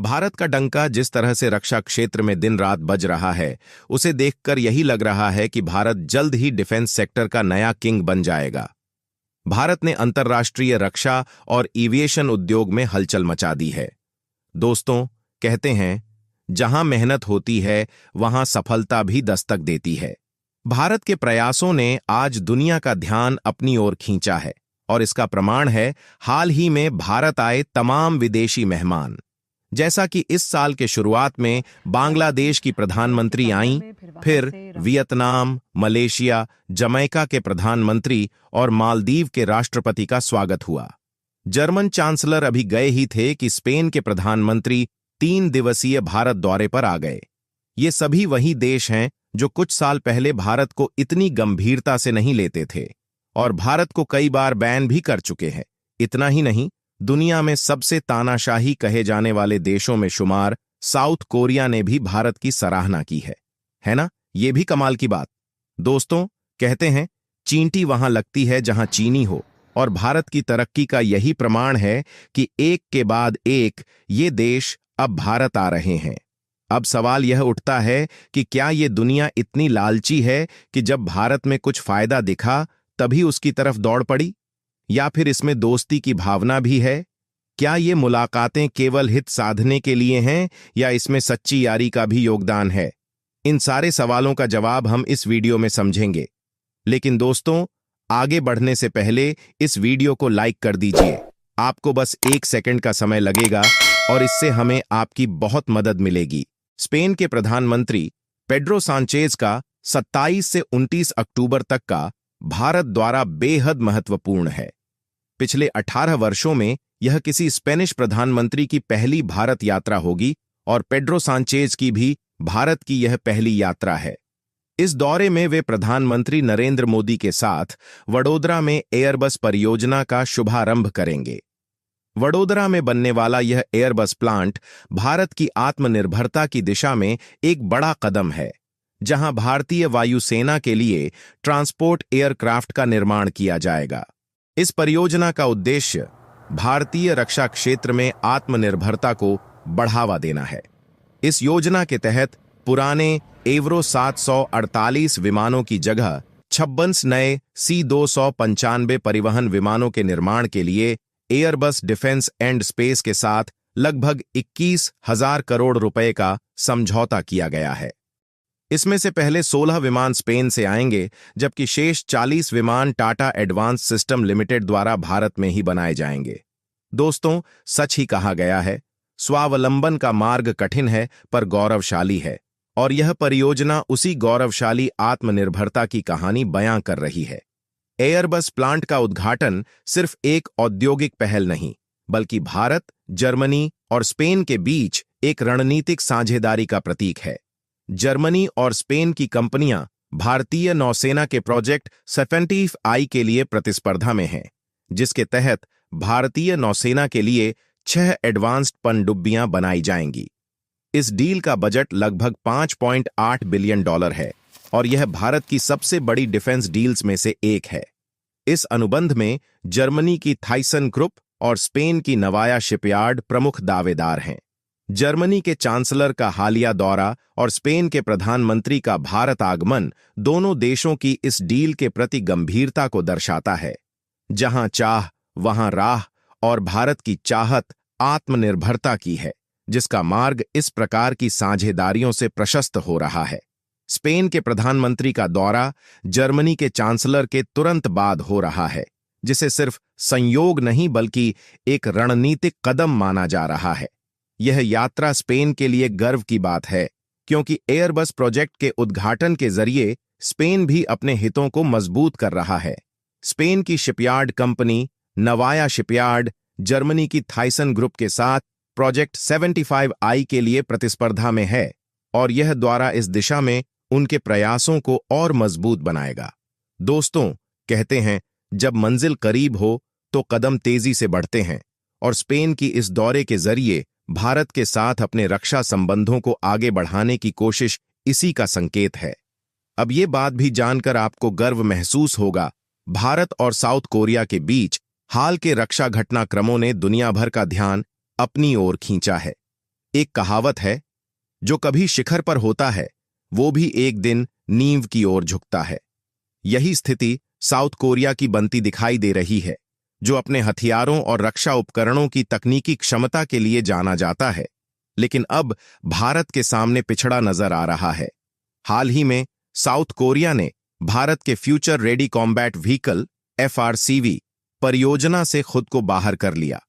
भारत का डंका जिस तरह से रक्षा क्षेत्र में दिन रात बज रहा है, उसे देखकर यही लग रहा है कि भारत जल्द ही डिफेंस सेक्टर का नया किंग बन जाएगा। भारत ने अंतर्राष्ट्रीय रक्षा और एविएशन उद्योग में हलचल मचा दी है। दोस्तों, कहते हैं, जहां मेहनत होती है वहां सफलता भी दस्तक देती है। भारत के प्रयासों ने आज दुनिया का ध्यान अपनी ओर खींचा है और इसका प्रमाण है हाल ही में भारत आए तमाम विदेशी मेहमान। जैसा कि इस साल के शुरुआत में बांग्लादेश की प्रधानमंत्री आईं, फिर वियतनाम, मलेशिया, जमैका के प्रधानमंत्री और मालदीव के राष्ट्रपति का स्वागत हुआ। जर्मन चांसलर अभी गए ही थे कि स्पेन के प्रधानमंत्री 3 दिवसीय भारत दौरे पर आ गए। ये सभी वही देश हैं जो कुछ साल पहले भारत को इतनी गंभीरता से नहीं लेते थे और भारत को कई बार बैन भी कर चुके हैं। इतना ही नहीं, दुनिया में सबसे तानाशाही कहे जाने वाले देशों में शुमार साउथ कोरिया ने भी भारत की सराहना की है ना? ये भी कमाल की बात। दोस्तों, कहते हैं, चींटी वहां लगती है जहां चीनी हो, और भारत की तरक्की का यही प्रमाण है कि एक के बाद एक ये देश अब भारत आ रहे हैं। अब सवाल यह उठता है कि क्या ये दुनिया इतनी लालची है कि जब भारत में कुछ फायदा दिखा तभी उसकी तरफ दौड़ पड़ी, या फिर इसमें दोस्ती की भावना भी है? क्या ये मुलाकातें केवल हित साधने के लिए हैं या इसमें सच्ची यारी का भी योगदान है? इन सारे सवालों का जवाब हम इस वीडियो में समझेंगे। लेकिन दोस्तों, आगे बढ़ने से पहले इस वीडियो को लाइक कर दीजिए। आपको बस 1 सेकंड का समय लगेगा और इससे हमें आपकी बहुत मदद मिलेगी। स्पेन के प्रधानमंत्री पेड्रो सांचेज का 27 से 29 अक्टूबर तक का भारत द्वारा बेहद महत्वपूर्ण है। पिछले 18 वर्षों में यह किसी स्पेनिश प्रधानमंत्री की पहली भारत यात्रा होगी और पेड्रो सांचेज की भी भारत की यह पहली यात्रा है। इस दौरे में वे प्रधानमंत्री नरेंद्र मोदी के साथ वडोदरा में एयरबस परियोजना का शुभारंभ करेंगे। वडोदरा में बनने वाला यह एयरबस प्लांट भारत की आत्मनिर्भरता की दिशा में एक बड़ा कदम है, जहां भारतीय वायुसेना के लिए ट्रांसपोर्ट एयरक्राफ्ट का निर्माण किया जाएगा। इस परियोजना का उद्देश्य भारतीय रक्षा क्षेत्र में आत्मनिर्भरता को बढ़ावा देना है। इस योजना के तहत पुराने एवरो 748 विमानों की जगह 56 नए C-295 परिवहन विमानों के निर्माण के लिए एयरबस डिफेंस एंड स्पेस के साथ लगभग 21,000 करोड़ रुपए का समझौता किया गया है। इसमें से पहले 16 विमान स्पेन से आएंगे, जबकि शेष 40 विमान टाटा एडवांस सिस्टम लिमिटेड द्वारा भारत में ही बनाए जाएंगे। दोस्तों, सच ही कहा गया है, स्वावलंबन का मार्ग कठिन है पर गौरवशाली है, और यह परियोजना उसी गौरवशाली आत्मनिर्भरता की कहानी बयां कर रही है। एयरबस प्लांट का उद्घाटन सिर्फ एक औद्योगिक पहल नहीं, बल्कि भारत, जर्मनी और स्पेन के बीच एक रणनीतिक साझेदारी का प्रतीक है। जर्मनी और स्पेन की कंपनियां भारतीय नौसेना के प्रोजेक्ट सेफेंटिव आई के लिए प्रतिस्पर्धा में हैं, जिसके तहत भारतीय नौसेना के लिए 6 एडवांस्ड पनडुब्बियां बनाई जाएंगी। इस डील का बजट लगभग $5.8 बिलियन है और यह भारत की सबसे बड़ी डिफेंस डील्स में से एक है। इस अनुबंध में जर्मनी की थाइसन ग्रुप और स्पेन की नवाया शिपयार्ड प्रमुख दावेदार हैं। जर्मनी के चांसलर का हालिया दौरा और स्पेन के प्रधानमंत्री का भारत आगमन दोनों देशों की इस डील के प्रति गंभीरता को दर्शाता है। जहां चाह वहां राह, और भारत की चाहत आत्मनिर्भरता की है, जिसका मार्ग इस प्रकार की साझेदारियों से प्रशस्त हो रहा है। स्पेन के प्रधानमंत्री का दौरा जर्मनी के चांसलर के तुरंत बाद हो रहा है, जिसे सिर्फ संयोग नहीं बल्कि एक रणनीतिक कदम माना जा रहा है। यह यात्रा स्पेन के लिए गर्व की बात है, क्योंकि एयरबस प्रोजेक्ट के उद्घाटन के जरिए स्पेन भी अपने हितों को मजबूत कर रहा है। स्पेन की शिपयार्ड कंपनी नवाया शिपयार्ड जर्मनी की थाइसन ग्रुप के साथ प्रोजेक्ट 75I के लिए प्रतिस्पर्धा में है, और यह द्वारा इस दिशा में उनके प्रयासों को और मजबूत बनाएगा। दोस्तों, कहते हैं, जब मंजिल करीब हो तो कदम तेजी से बढ़ते हैं, और स्पेन की इस दौरे के जरिए भारत के साथ अपने रक्षा संबंधों को आगे बढ़ाने की कोशिश इसी का संकेत है। अब ये बात भी जानकर आपको गर्व महसूस होगा, भारत और साउथ कोरिया के बीच हाल के रक्षा घटनाक्रमों ने दुनिया भर का ध्यान अपनी ओर खींचा है। एक कहावत है, जो कभी शिखर पर होता है वो भी एक दिन नींव की ओर झुकता है। यही स्थिति साउथ कोरिया की बनती दिखाई दे रही है, जो अपने हथियारों और रक्षा उपकरणों की तकनीकी क्षमता के लिए जाना जाता है, लेकिन अब भारत के सामने पिछड़ा नजर आ रहा है। हाल ही में साउथ कोरिया ने भारत के future ready combat vehicle FRCV परियोजना से खुद को बाहर कर लिया।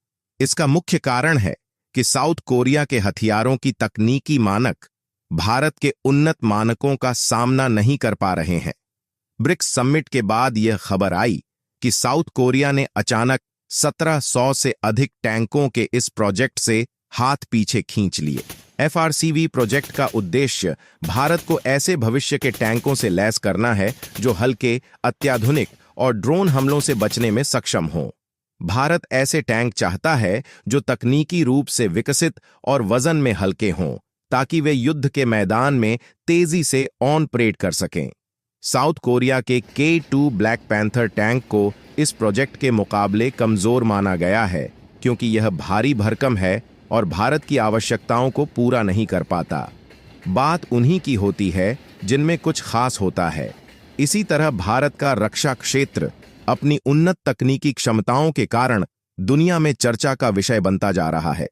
इसका मुख्य कारण है कि साउथ कोरिया के हथियारों की तकनीकी मानक भारत के उन्नत मानकों का सामना नहीं कर पा रहे हैं। ब्रिक्स समिट के बाद यह खबर आई कि साउथ कोरिया ने अचानक 1700 से अधिक टैंकों के इस प्रोजेक्ट से हाथ पीछे खींच लिए। FRCV प्रोजेक्ट का उद्देश्य भारत को ऐसे भविष्य के टैंकों से लैस करना है जो हल्के, अत्याधुनिक और ड्रोन हमलों से बचने में सक्षम हों। भारत ऐसे टैंक चाहता है जो तकनीकी रूप से विकसित और वजन में हल्के हों, ताकि वे युद्ध के मैदान में तेजी से ऑन परेड कर सकें। साउथ कोरिया के K2 ब्लैक पैंथर टैंक को इस प्रोजेक्ट के मुकाबले कमजोर माना गया है, क्योंकि यह भारी भरकम है और भारत की आवश्यकताओं को पूरा नहीं कर पाता। बात उन्हीं की होती है जिनमें कुछ खास होता है। इसी तरह भारत का रक्षा क्षेत्र अपनी उन्नत तकनीकी क्षमताओं के कारण दुनिया में चर्चा का विषय बनता जा रहा है।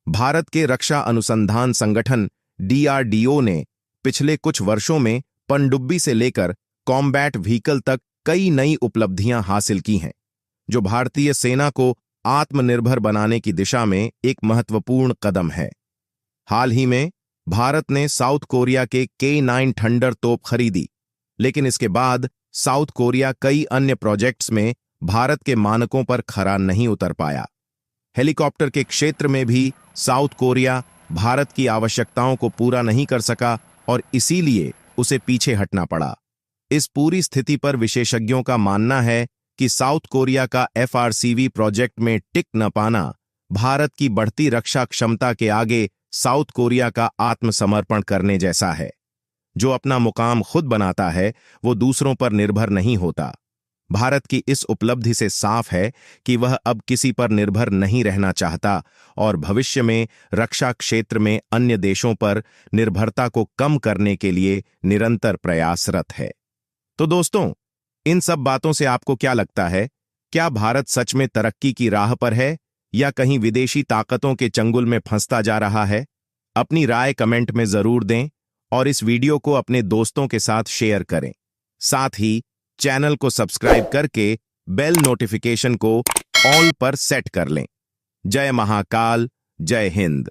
भारत के रक्षा अनुसंधान संगठन DRDO ने पिछले कुछ वर्षों में पनडुब्बी से लेकर कॉम्बैट व्हीकल तक कई नई उपलब्धियां हासिल की हैं, जो भारतीय सेना को आत्मनिर्भर बनाने की दिशा में एक महत्वपूर्ण कदम है। हाल ही में भारत ने साउथ कोरिया के K9 थंडर तोप खरीदी, लेकिन इसके बाद साउथ कोरिया कई अन्य प्रोजेक्ट्स में भारत के मानकों पर खरा नहीं उतर पाया। हेलीकॉप्टर के क्षेत्र में भी साउथ कोरिया भारत की आवश्यकताओं को पूरा नहीं कर सका और इसीलिए उसे पीछे हटना पड़ा। इस पूरी स्थिति पर विशेषज्ञों का मानना है कि साउथ कोरिया का FRCV प्रोजेक्ट में टिक न पाना भारत की बढ़ती रक्षा क्षमता के आगे साउथ कोरिया का आत्मसमर्पण करने जैसा है। जो अपना मुकाम खुद बनाता है वो दूसरों पर निर्भर नहीं होता। भारत की इस उपलब्धि से साफ है कि वह अब किसी पर निर्भर नहीं रहना चाहता और भविष्य में रक्षा क्षेत्र में अन्य देशों पर निर्भरता को कम करने के लिए निरंतर प्रयासरत है। तो दोस्तों, इन सब बातों से आपको क्या लगता है? क्या भारत सच में तरक्की की राह पर है या कहीं विदेशी ताकतों के चंगुल में फंसता जा रहा है? अपनी राय कमेंट में जरूर दें और इस वीडियो को अपने दोस्तों के साथ शेयर करें। साथ ही चैनल को सब्सक्राइब करके बेल नोटिफिकेशन को ऑल पर सेट कर लें। जय महाकाल, जय हिंद।